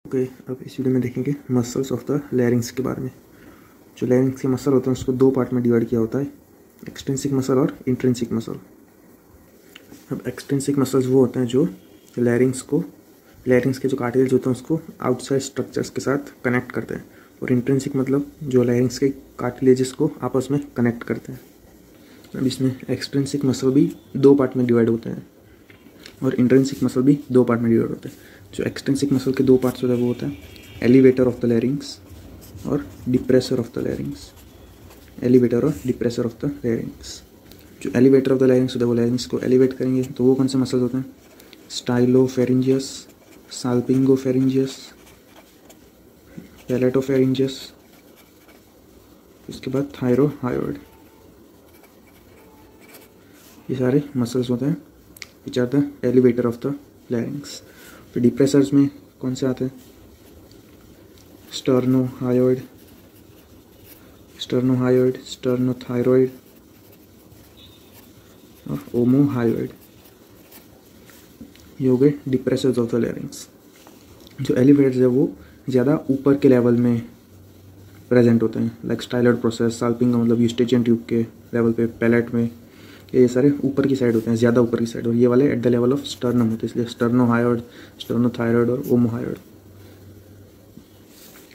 Okay, अब इस video में देखेंगे मसल्स ऑफ द लैरिंग्स के बारे में। जो लैरिंग्स के मसल होते हैं उसको दो पार्ट में डिवाइड किया होता है, एक्सट्रिंसिक मसल और इंट्रिंसिक मसल। अब एक्सट्रिंसिक मसल्स वो होते हैं जो लैरिंग्स के जो कार्टिलेज होते हैं उसको आउटसाइड स्ट्रक्चर्स के साथ कनेक्ट करते हैं, और इंट्रिंसिक मतलब जो लैरिंग्स के कार्टिलेजेस को आपस में कनेक्ट करते हैं। अब इसमें एक्सट्रिंसिक मसल भी दो पार्ट में डिवाइड होते हैं और इंट्रिंसिक मसल भी दो पार्ट में डिवाइड होते हैं। जो एक्सट्रिंसिक मसल के दो पार्ट्स होते हैं वो होता है एलिवेटर ऑफ द लैरिंग्स और डिप्रेसर ऑफ द लैरिंग्स। एलिवेटर और डिप्रेसर ऑफ द लैरिंग्स। जो एलिवेटर ऑफ द लैरिंग्स होता है वो लैरिंग्स को एलिवेट करेंगे, तो वो कौन से मसल्स होते हैं? स्टाइलोफेरिंजियस, साल्पिंगोफेरिंजियस, पैलेटोफेरिंजियस, इसके बाद थायरोहायोइड। ये सारे मसल्स होते हैं which are the elevator of the larynx. फिर डिप्रेसर्स में कौन से आते हैं? स्टर्नोहायोइड, स्टर्नोथायरॉइड और ओमोहायोइड। ये हो गए डिप्रेसर्स ऑफ द लैरिंग्स। जो एलिवेटर्स है वो ज़्यादा ऊपर के लेवल में प्रेजेंट होते हैं, लाइक स्टाइलॉइड प्रोसेस, साल्पिंग का मतलब यूस्टेचियन ट्यूब के लेवल पे, पैलेट में, ये सारे ऊपर की साइड होते हैं, ज़्यादा ऊपर की साइड, और ये वाले at the level of sternum होते हैं, इसलिए स्टर्नोहायोइड, स्टर्नोथायरॉइड और ओमोहायोइड।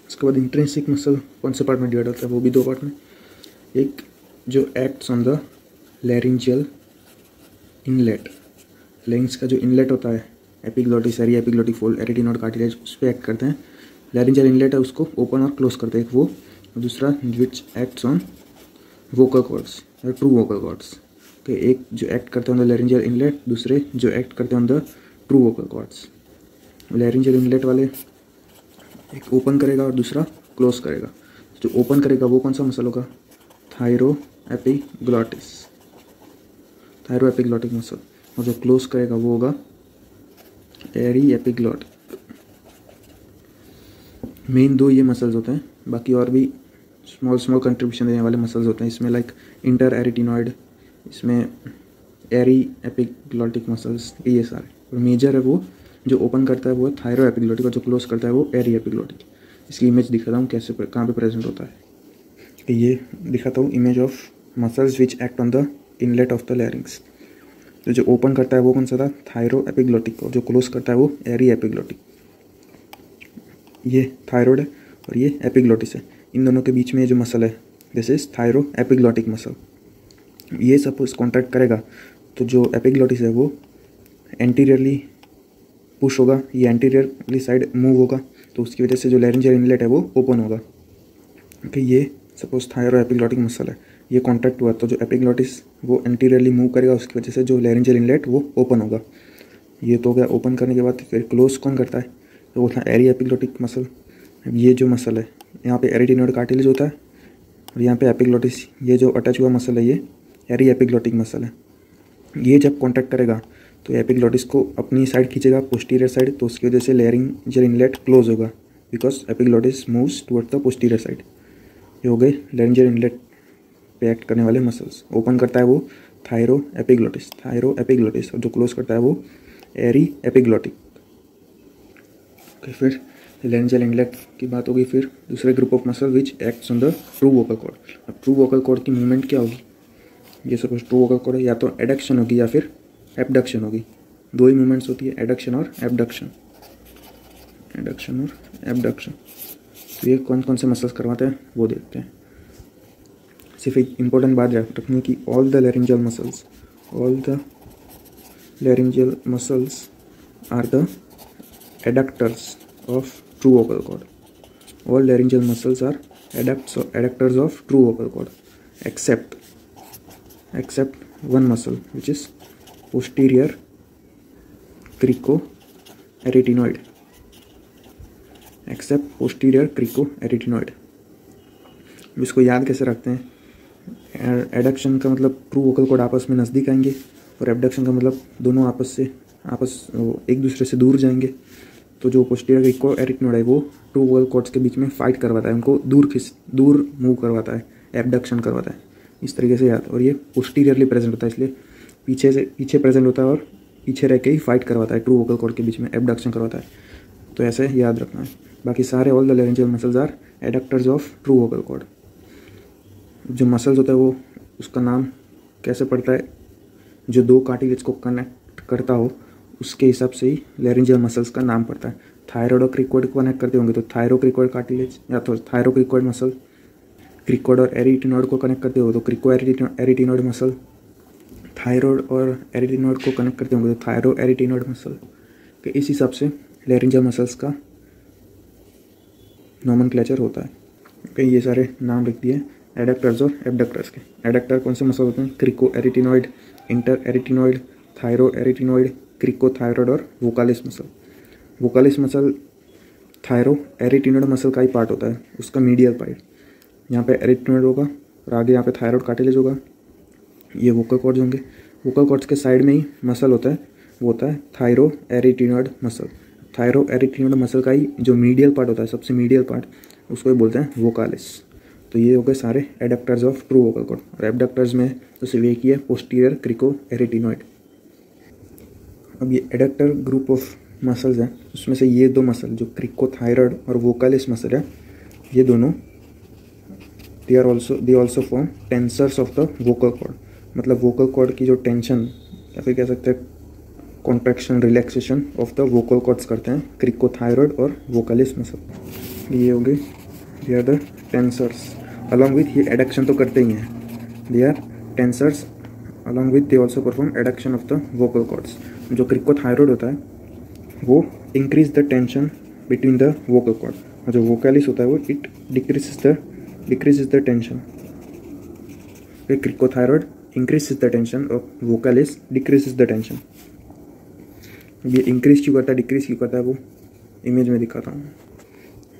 उसके बाद इंट्रिंसिक मसल कौन से पार्ट में डिवाइड होता है? वो भी दो पार्ट में। एक जो acts on the laryngeal inlet, लैरिंग्स का जो इनलेट होता है, एपिग्लोटिस, एरी एपिग्लोटिक फोल्ड, एरिटिनोड कार्टिलेज, उस पर एक्ट करते हैं। लैरिंजियल इनलेट है उसको ओपन और क्लोज करते हैं, एक वो, और दूसरा विच एक्ट्स ऑन वोकल कॉर्ड्स या ट्रू वोकल कॉर्ड्स। तो एक जो एक्ट करते हैं ऑन द लैरिंजियल इनलेट, दूसरे जो एक्ट करते हैं on the true vocal cords. Laryngeal inlet वाले एक ओपन करेगा और दूसरा क्लोज करेगा। जो ओपन करेगा वो कौन सा मसल होगा? थायरोएपिग्लॉटिस, थायरोएपिग्लॉटिक मसल। और जो क्लोज करेगा वो होगा एरी एपिग्लॉटिक। मेन दो ये मसल्स होते हैं, बाकी और भी स्मॉल कंट्रीब्यूशन देने वाले मसल्स होते हैं इसमें, लाइक इंटर एरिटिनॉइड, इसमें एरी एपिग्लॉटिक मसल्स, ये सारे। और मेजर है वो जो ओपन करता है वो है थायरो एपिग्लॉटिक, और जो क्लोज करता है वो एरी एपिग्लॉटिक। इसकी इमेज दिखाता हूँ कैसे, कहाँ पे प्रेजेंट होता है। ये दिखाता हूँ image of muscles which act on the inlet of the लैरिंग्स। तो जो ओपन करता है वो कौन सा था? थायरो एपिग्लॉटिक, और जो क्लोज करता है वो एरी एपिग्लॉटिक। ये थायरॉइड है और ये एपिग्लॉटिस है। इन दोनों के बीच में जो मसल है this is thyro epiglottic muscle. ये सपोज कॉन्ट्रैक्ट करेगा तो जो एपिग्लॉटिस है वो एंटीरियरली पुश होगा, ये एंटीरियरली साइड मूव होगा, तो उसकी वजह से जो लैरिंजियल इनलेट है वो ओपन होगा। ओके, ये सपोज थायरो एपिग्लॉटिक मसल है, ये कॉन्ट्रैक्ट हुआ तो जो एपिग्लॉटिस वो एंटीरियरली मूव करेगा, उसकी वजह से जो लैरिंजियल इनलेट वो ओपन होगा। ये तो हो गया ओपन करने के बाद। फिर क्लोज कौन करता है? तो वो था एरी एपिग्लॉटिक मसल। ये जो मसल है यहाँ पे एरिटिनोइड कार्टिलेज होता है, और यहाँ पे एपिग्लॉटिस, ये जो अटैच हुआ मसल है ये एरी एपिग्लॉटिक मसल है। ये जब कॉन्टैक्ट करेगा तो एपिग्लॉटिस को अपनी साइड खींचेगा, पोस्टीरियर साइड, तो उसकी वजह से लैरिंजियल इनलेट क्लोज होगा, because epiglottis moves toward the posterior side. ये हो गए लैरिंजियल इनलेट पे एक्ट करने वाले मसल्स। ओपन करता है वो थायरो एपिग्लॉटिस, और जो क्लोज करता है वो एरी एपिग्लॉटिक। ओके, फिर लैरिंजियल इनलेट की बात होगी। फिर दूसरे group of muscle which acts on the true vocal cord. अब ट्रू वोकल कॉर्ड की मूवमेंट क्या होगी? ये सपोज ट्रू वोकल कॉर्ड है, या तो एडक्शन होगी या फिर एबडक्शन होगी। दो ही मूवमेंट्स होती है, एडक्शन और एबडक्शन, एडक्शन और एबडक्शन। तो ये कौन कौन से मसल्स करवाते हैं वो देखते हैं। सिर्फ एक इंपॉर्टेंट बात रखनी कि all the laryngeal muscles are the adductors of true vocal cord. All laryngeal muscles are adductors of true vocal cord, except one muscle, which is posterior cricoarytenoid. इसको याद कैसे रखते हैं? एडक्शन का मतलब ट्रू वोकल कॉर्ड आपस में नज़दीक आएंगे, और एबडक्शन का मतलब दोनों एक दूसरे से दूर जाएंगे। तो जो पोस्टीरियर क्रिकोएरिटनॉइड है वो ट्रू वोकल कॉर्ड्स के बीच में फाइट करवाता है, उनको दूर मूव करवाता है, एबडक्शन करवाता है, इस तरीके से याद। और ये पोस्टीरियरली प्रेजेंट होता है, इसलिए पीछे प्रेजेंट होता है और पीछे रह के ही फाइट करवाता है, ट्रू वोकल कॉर्ड के बीच में एबडक्शन करवाता है। तो ऐसे याद रखना है। बाकी सारे all the laryngeal muscles are adductors of true vocal cord. जो मसल्स होता है वो उसका नाम कैसे पड़ता है, जो दो कार्टिलेज को कनेक्ट करता हो उसके हिसाब से ही लैरिंजियल मसल्स का नाम पड़ता है। थायराइड और क्रिकोइड को कनेक्ट करते होंगे तो थायरोक्रिकोइड कार्टिलेज या तो थायरोक्रिकोइड मसल। क्रिकोइड और एरिटिनॉइड को कनेक्ट करते हो तो क्रिको एरिटिनॉइड मसल। थायराइड और एरिटिनॉइड को कनेक्ट करते होंगे तो थायरो एरिटिनॉइड मसल। तो इस हिसाब से लैरिंजियल मसल्स का नोमेनक्लेचर होता है। ओके, ये सारे नाम लिख दिए एडक्टर्स और एबडक्टर्स के। एडक्टर कौन से मसल होते हैं? Cricoarytenoid, interarytenoid, thyroarytenoid, cricothyroid और vocalis muscle. Vocalis muscle thyroarytenoid muscle का ही पार्ट होता है, उसका मीडियल पार्ट। यहाँ पे एरिटिनॉइड होगा और आगे यहाँ पे थायराइड कार्टिलेज होगा। ये वोकल कॉर्ड्स होंगे। वोकल कॉर्ड्स के साइड में ही मसल होता है, वो होता है thyro एरिटिनॉइड muscle. Thyroarytenoid muscle का ही जो मीडियल पार्ट होता है, सबसे मीडियल पार्ट, उसको ही बोलते हैं वोकालिस। तो ये हो गए सारे एडक्टर्स ऑफ ट्रू वोकल कॉर्ड। और एबडक्टर्स में तो सिर्फ एक ही है, पोस्टीरियर क्रिको एरिटिनॉइड। अब ये एडक्टर ग्रुप ऑफ मसल्स हैं, उसमें से ये दो मसल जो क्रिको थायराइड और वोकालिस मसल है, ये दोनों they also form tensors of the vocal cord. मतलब वोकल कॉर्ड की जो टेंशन या फिर कह सकते हैं contraction relaxation of the vocal cords करते हैं क्रिको थायराइड और वोकालिस मसल। ये हो गई, they are the tensors. Along with ये एडक्शन तो करते ही हैं, they are tensors along with they also perform adduction of the vocal cords. जो क्रिको थायराइड होता है वो increase the tension between the vocal cord, और जो वोकालिस होता है वो it decreases the tension. Okay, cricothyroid increases the tension और vocalis decreases the tension. ये इंक्रीज क्यों करता है, डिक्रीज क्यों करता है, वो इमेज में दिखाता हूँ।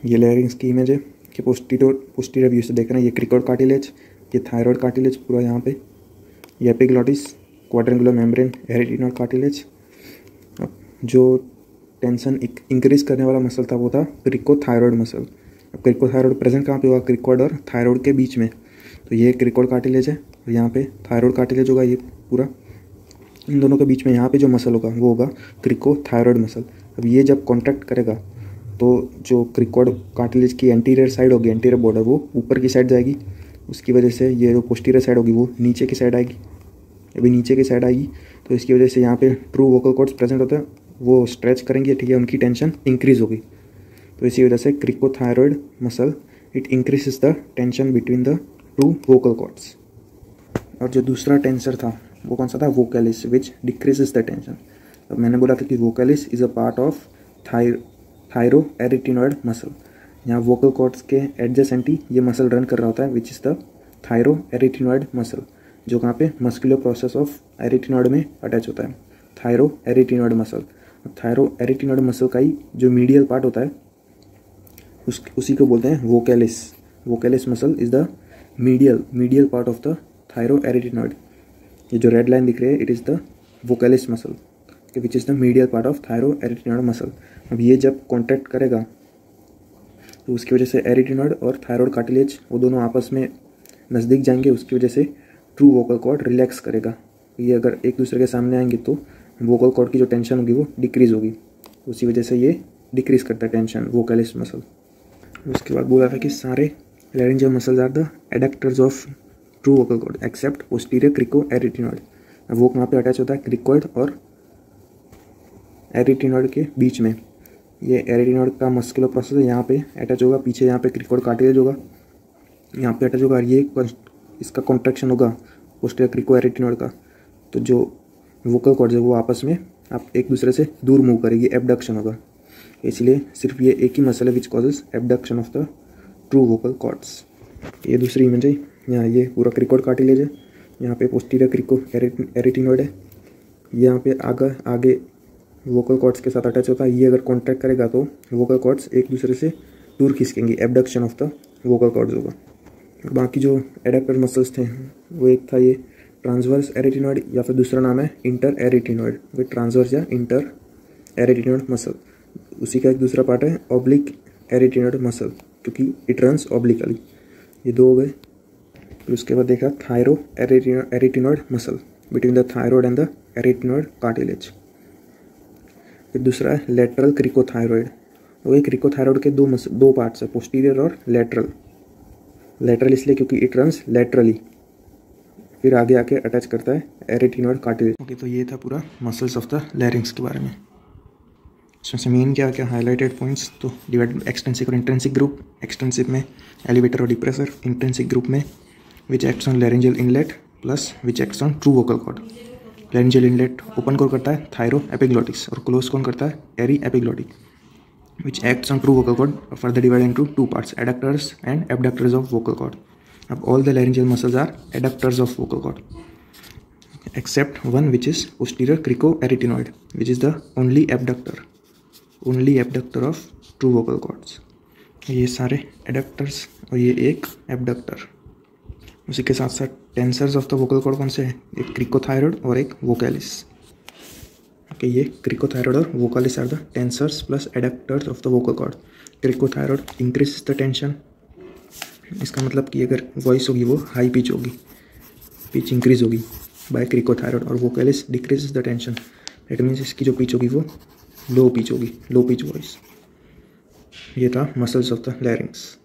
ये लैरिंक्स की इमेज है कि पोस्टीरियर व्यू से देख रहे हैं। ये क्रिकोइड कार्टिलेज, ये थायराइड कार्टिलेज पूरा यहाँ पे, ये एपिग्लॉटिस, क्वाड्रेंगुलर मेम्ब्रेन, एरिटिनॉइड कार्टिलेज। जो टेंशन इंक्रीज करने वाला मसल था वो था क्रिकोथायराइड मसल। अब क्रिकोथायराइड प्रेजेंट कहाँ पे होगा? क्रिकोइड और थायराइड के बीच में। तो ये क्रिकोइड कार्टिलेज है और यहाँ पे थायराइड कार्टिलेज होगा। ये पूरा इन दोनों के बीच में यहाँ पे जो मसल होगा वो होगा क्रिकोथायराइड मसल। अब ये जब कॉन्ट्रैक्ट करेगा तो जो क्रिकोइड कार्टिलेज की एंटीरियर साइड होगी, एंटीरियर बॉर्डर, वो ऊपर की साइड जाएगी। उसकी वजह से ये जो पोस्टीरियर साइड होगी वो नीचे की साइड आएगी। अभी नीचे की साइड आएगी तो इसकी वजह से यहाँ पे ट्रू वोकल कॉर्ड्स प्रेजेंट होते हैं, वो स्ट्रेच करेंगे, ठीक है, उनकी टेंशन इंक्रीज होगी। तो इसी वजह से cricothyroid muscle it increases the tension between the two vocal cords. और जो दूसरा टेंसर था वो कौन सा था? Vocalis, which decreases the tension. अब मैंने बोला था कि vocalis is a part of thyroarytenoid muscle. यहाँ वोकल कॉर्ड्स के एडजेसेंट ही ये मसल रन कर रहा होता है, which is the thyroarytenoid muscle, जो कहाँ पे मस्कुलर प्रोसेस ऑफ एरिटिनॉइड में अटैच होता है। Thyro एरिटिनॉइड muscle, thyroarytenoid muscle का ही जो मीडियल पार्ट होता है उसी को बोलते हैं vocalis. Vocalis muscle is the medial part of the thyroarytenoid. ये जो रेड लाइन दिख रही है it is the vocalis muscle which is the medial part of thyroarytenoid muscle. अब ये जब कॉन्ट्रैक्ट करेगा तो उसकी वजह से एरिटिनॉइड और थायराइड कार्टिलेज वो दोनों आपस में नज़दीक जाएंगे, उसकी वजह से ट्रू वोकल कॉर्ड रिलैक्स करेगा। ये अगर एक दूसरे के सामने आएंगे तो वोकल कॉर्ड की जो टेंशन होगी वो डिक्रीज़ होगी, उसी वजह से ये डिक्रीज़ करता है टेंशन, वोकालिस मसल। उसके बाद बोला था कि सारे laryngeal muscles are the adductors of true vocal cord except posterior cricoarytenoid. वो कहाँ पे अटैच होता है? क्रिकोइड और एरिटिनॉइड के बीच में। ये एरिटिनॉइड का मस्कुलर प्रोसेस है, यहाँ पे अटैच होगा, पीछे यहाँ पे क्रिकोइड कार्टिलेज होगा, यहाँ पे अटैच होगा। और ये इसका कॉन्ट्रैक्शन होगा पोस्टीरियर क्रिको एरिटिनॉइड का, तो जो वोकल कॉर्ड्स है वो आपस में आप एक दूसरे से दूर मूव करेगी, एबडक्शन होगा। इसलिए सिर्फ ये एक ही मसल है which causes abduction of the true vocal cords. ये दूसरी इमेज है, यहाँ ये पूरा क्रिकोइड कार्टिलेज है, यहाँ पे पोस्टीरियर क्रिको एरिटिनॉइड है, यहाँ पे आगे वोकल कॉर्ड्स के साथ अटैच होता है। ये अगर कॉन्ट्रैक्ट करेगा तो वोकल कॉर्ड्स एक दूसरे से दूर खिसकेंगे, abduction of the vocal cords होगा। बाकी जो एडक्टर मसल्स थे वो एक था ये ट्रांसवर्स एरिटिनॉइड, या फिर दूसरा नाम है इंटर एरिटिनॉइड। वे ट्रांसवर्स या इंटर एरिटिनॉइड मसल, उसी का एक दूसरा पार्ट है ऑब्लिक एरिटिनॉइड मसल, क्योंकि इट रन्स ऑब्लिकली। ये दो हो गए। फिर उसके बाद देखा thyroarytenoid muscle between the thyroid and the arytenoid cartilage. फिर दूसरा है लेटरल क्रिकोथायरॉइड। वो एक क्रिकोथायरॉयड के दो पार्ट्स है, पोस्टीरियर और लेटरल। लेटरल इसलिए क्योंकि इट रन्स लेटरली, फिर आगे आके अटैच करता है एरिटिनॉइड कार्टिलेज। ओके, तो ये था पूरा मसल्स ऑफ द लैरिंग्स के बारे में। इसमें से मेन क्या क्या हाईलाइटेड पॉइंट्स, तो डिवाइड एक्सटेंसिव और इंट्रेंसिक ग्रुप। एक्सटेंसिव में एलिवेटर और डिप्रेसर, इंट्रेंसिक ग्रुप में which acts on laryngeal inlet plus which acts on true vocal cord. Laryngeal inlet open कौन करता है, थायरो एपिग्लोटिक्स, और क्लोज कौन करता है, aryepiglottic, which acts on true vocal cord, further divide into two parts, adductors and abductors of vocal cord. अब all the laryngeal muscles are adductors of vocal cord except one which is posterior cricoarytenoid, which is the only abductor of true vocal cords। ये सारे एडक्टर्स और ये एक abductor. उसी के साथ साथ tensors of the vocal cord कौन से हैं, एक क्रिकोथायरॉयड और एक वोकैलिस। ओके, ये क्रिकोथायरॉयड और vocalis are the tensors plus adductors of the vocal cord. Cricothyroid increase the tension, इसका मतलब कि अगर वॉइस होगी वो हाई पिच होगी, पिच इंक्रीज होगी बाय क्रिकोथायरॉयड, और vocalis decreases the tension, that means इसकी जो पिच होगी वो लो पिच होगी, लो पिच वॉइस। ये था मसल्स ऑफ द लैरिंग्स।